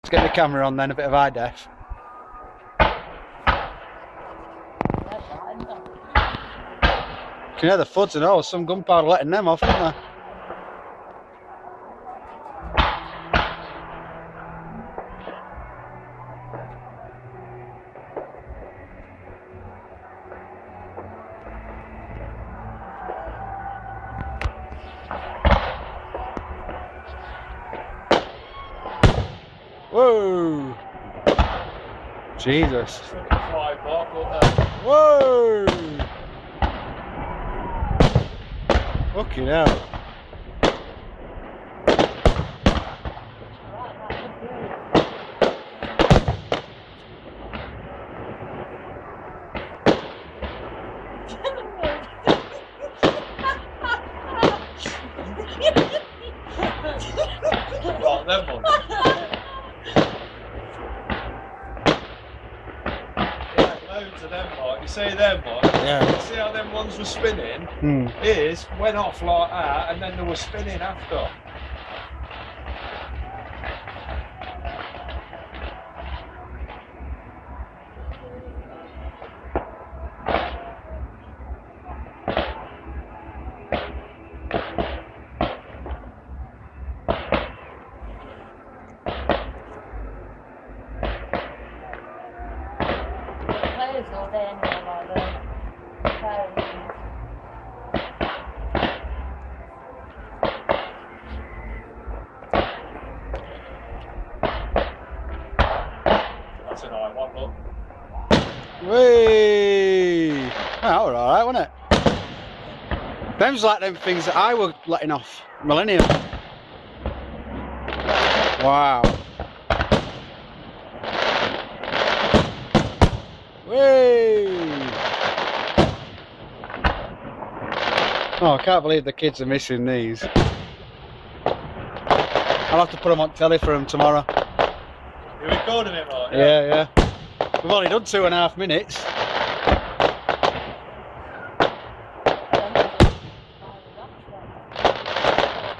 Let's get the camera on then, a bit of eye def. You can hear the thuds and all, some gunpowder letting them off, isn't there? Whoa! Jesus. Whoa! Fucking hell. Right, them ones. Yeah, loads of them, Mike. You see them, Mike? Yeah. You see how them ones were spinning? His went off like that, and then they were spinning after. All day anyway, like the That's a nice one, look. Whee! Oh, that were alright, wasn't it? Them's like them things that I were letting off. Millennium. Wow. Whee! Oh, I can't believe the kids are missing these. I'll have to put them on telly for them tomorrow. You're recording it, Mike? Yeah. We've only done 2.5 minutes.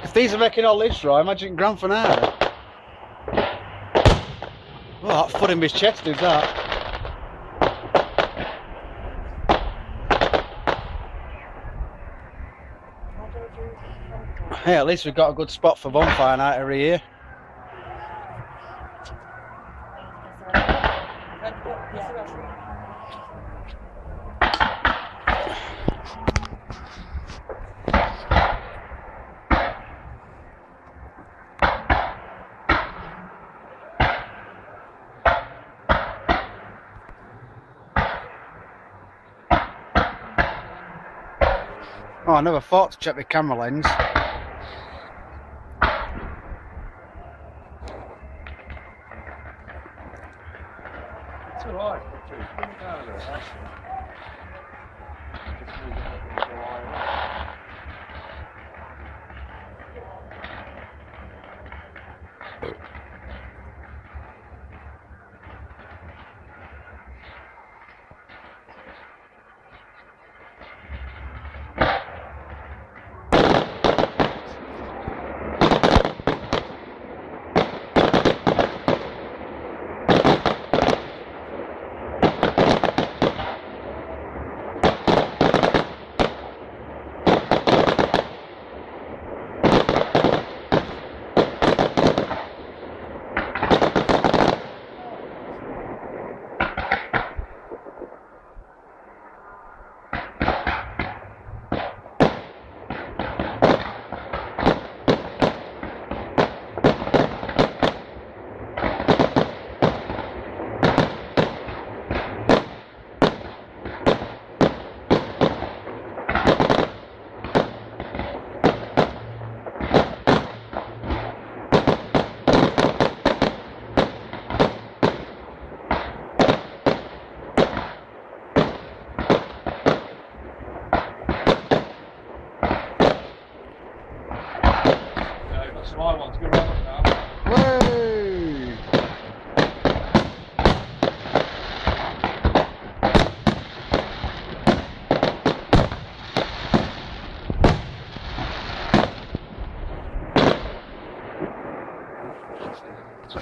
If these are making all this right, imagine grand finale. Oh, that foot in his chest did that. Hey, at least we've got a good spot for bonfire night every year. Oh, I never thought to check the camera lens. It's alright. Put it down there, that's it. Just move it up into the line.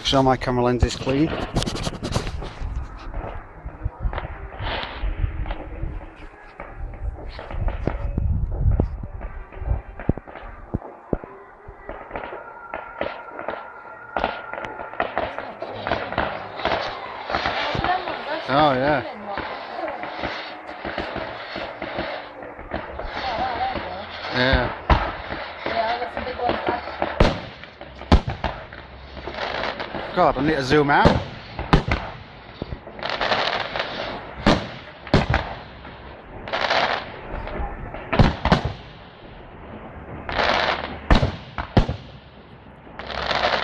sure my camera lens is clean. Oh yeah. Yeah. God, I need to zoom out.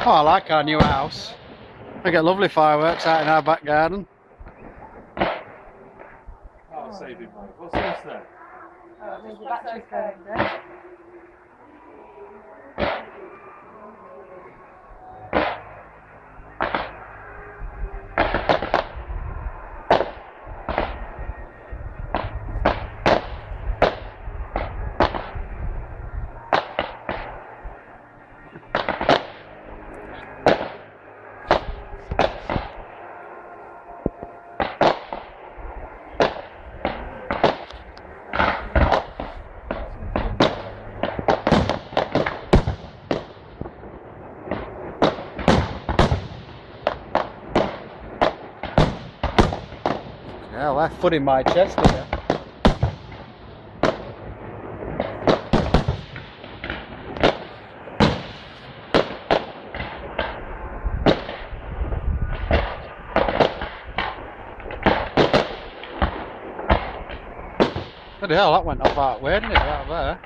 Oh, I like our new house. We get lovely fireworks out in our back garden. Oh, saving money. What's this then? Oh, there's the battery going there. Yeah, left foot in my chest here. Bloody hell, that went off that way, didn't it? Out there.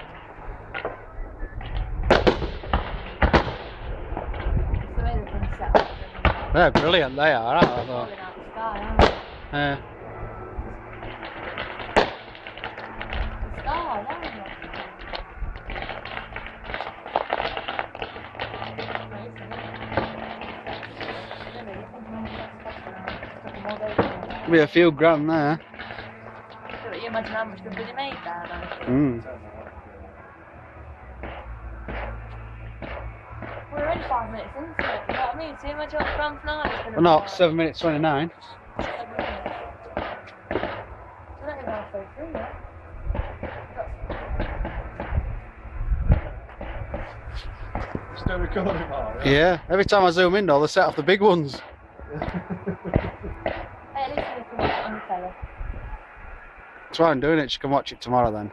The way they've been set up. They're brilliant, they are, aren't they? Falling out the sky, aren't they? Yeah. The sky, aren't they? Could be a few grand there. So you imagine how much they've really made there, though. Mm. We're only 5 minutes into it, you know what I mean? So you imagine what the grand finale is going to be. Well, not like. 7 minutes 29. 7 minutes. We're not even halfway through yet. Still recording, Mark? Yeah, every time I zoom in though, they set off the big ones. Hey, at least we can watch it on the telly. That's why I'm doing it, you can watch it tomorrow then.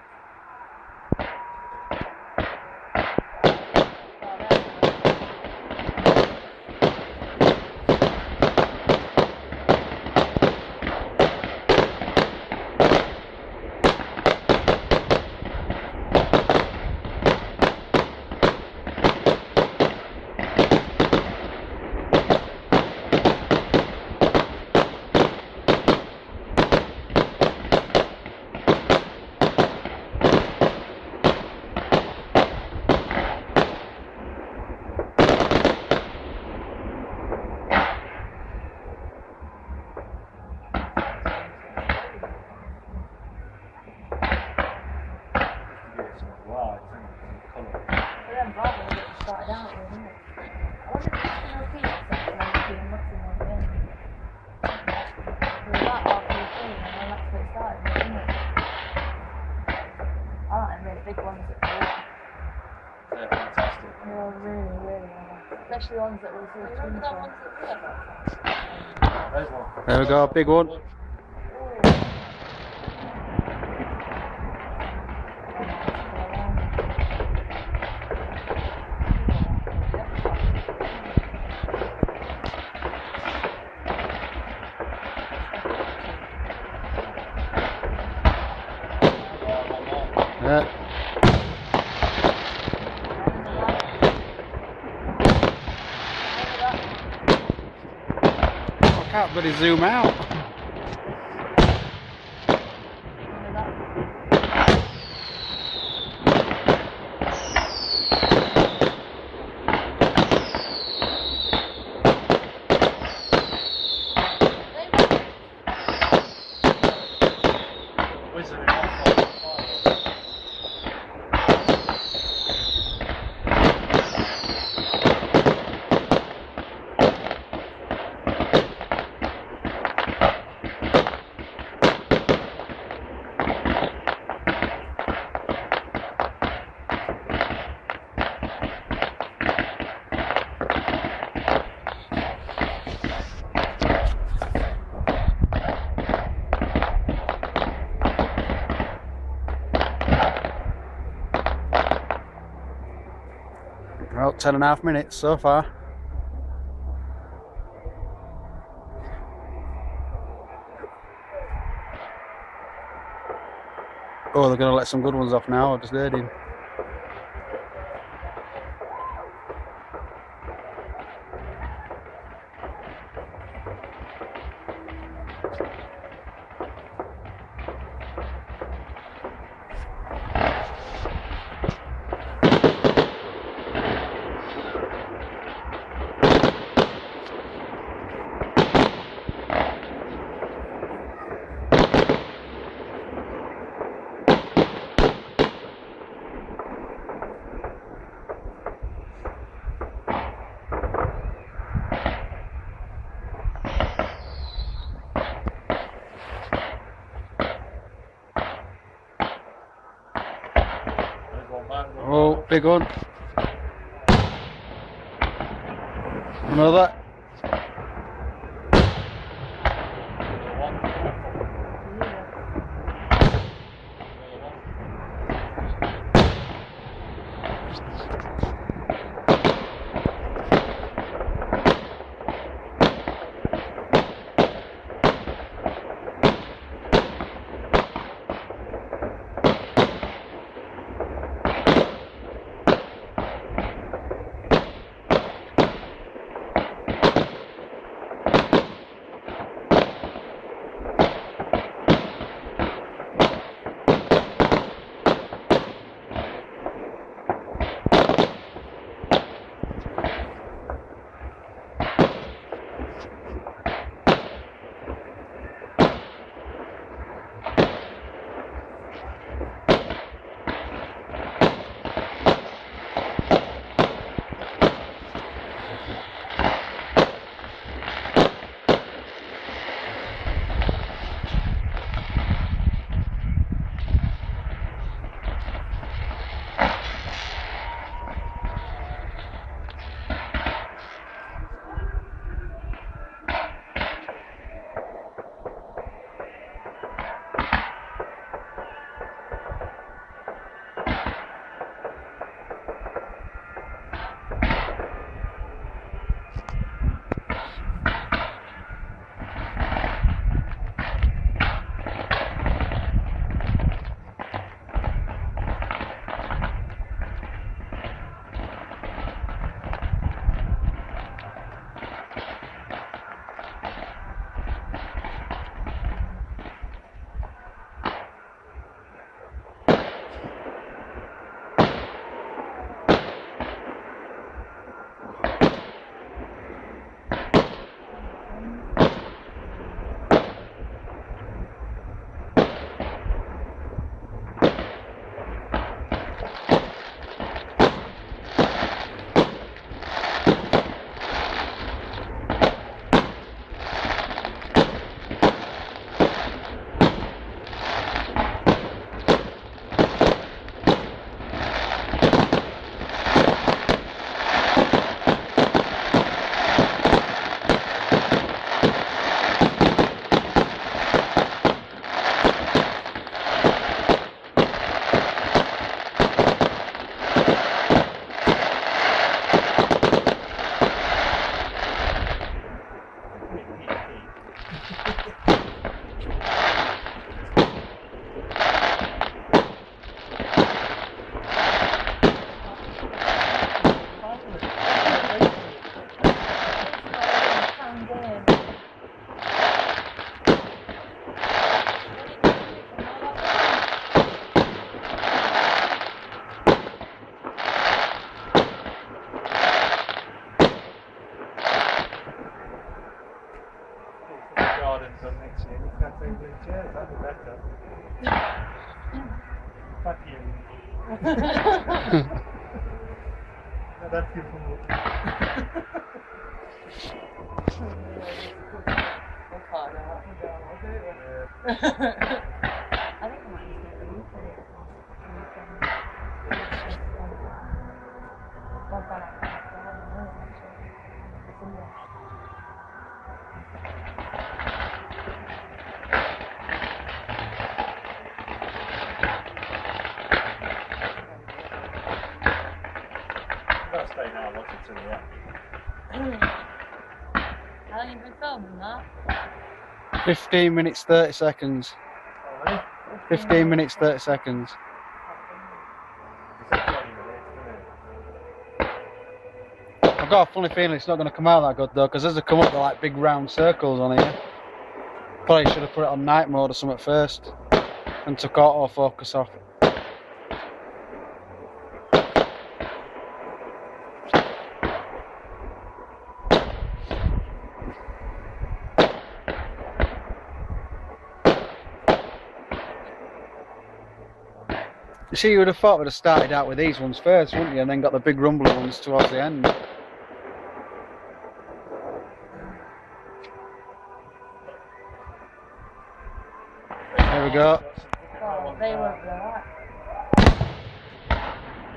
Started out with, isn't it? I wonder if it's going to repeat itself and I'm doing nothing at the end. We were that halfway through and then that's where it started, isn't it? I like them really big ones that go up. They're fantastic. They're really, really nice. Especially ones that were sort of twin ones. There's one. There we go, big one. Yeah. I can't really zoom out. about 10.5 minutes so far. Oh, they're going to let some good ones off now. I just heard him. Oh, big one. Another. Fuck you. No, that's your fault. I think I might use it. I'll stay now. How long have you been filming that? 15 minutes 30 seconds. 15 minutes 30 seconds. I've got a funny feeling it's not going to come out that good though, because as they come up they're like big round circles on here. Probably should have put it on night mode or something first and took autofocus off. You see, you would have thought we'd have started out with these ones first, wouldn't you? And then got the big rumbly ones towards the end. There we go. Oh, they won't be alright.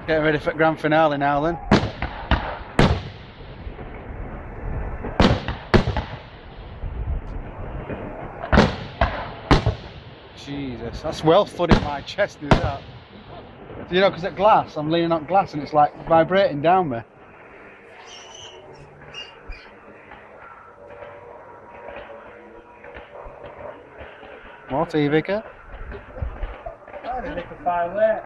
Getting ready for grand finale now then. Jesus, that's well flooded my chest, is that? You know, because at glass, I'm leaning on glass and it's like vibrating down me. More TV, Kurt? I didn't make a firework.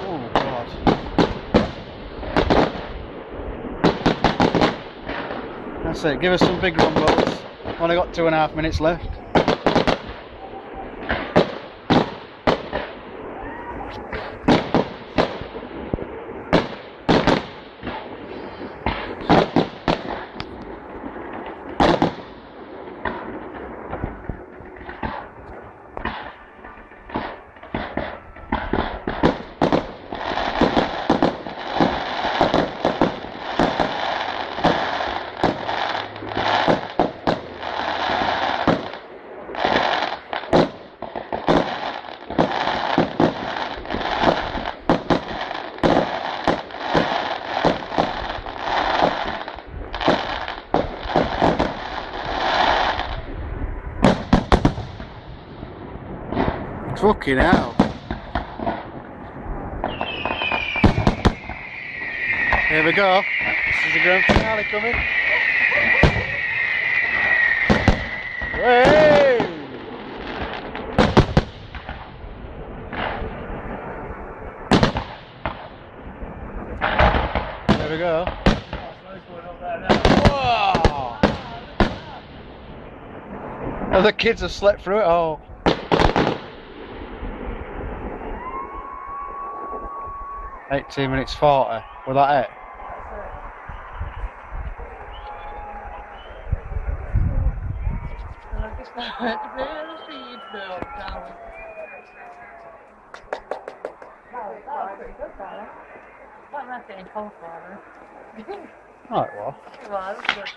Oh, God. That's it, give us some big rumbles. Only got 2.5 minutes left. Fucking hell. Here we go. This is the grand finale coming. Hey! There we go. Whoa! Oh, the kids have slept through it all. Oh. 18 minutes 40. Was that it? What am I saying? Coalville. Oh, it was. It was, but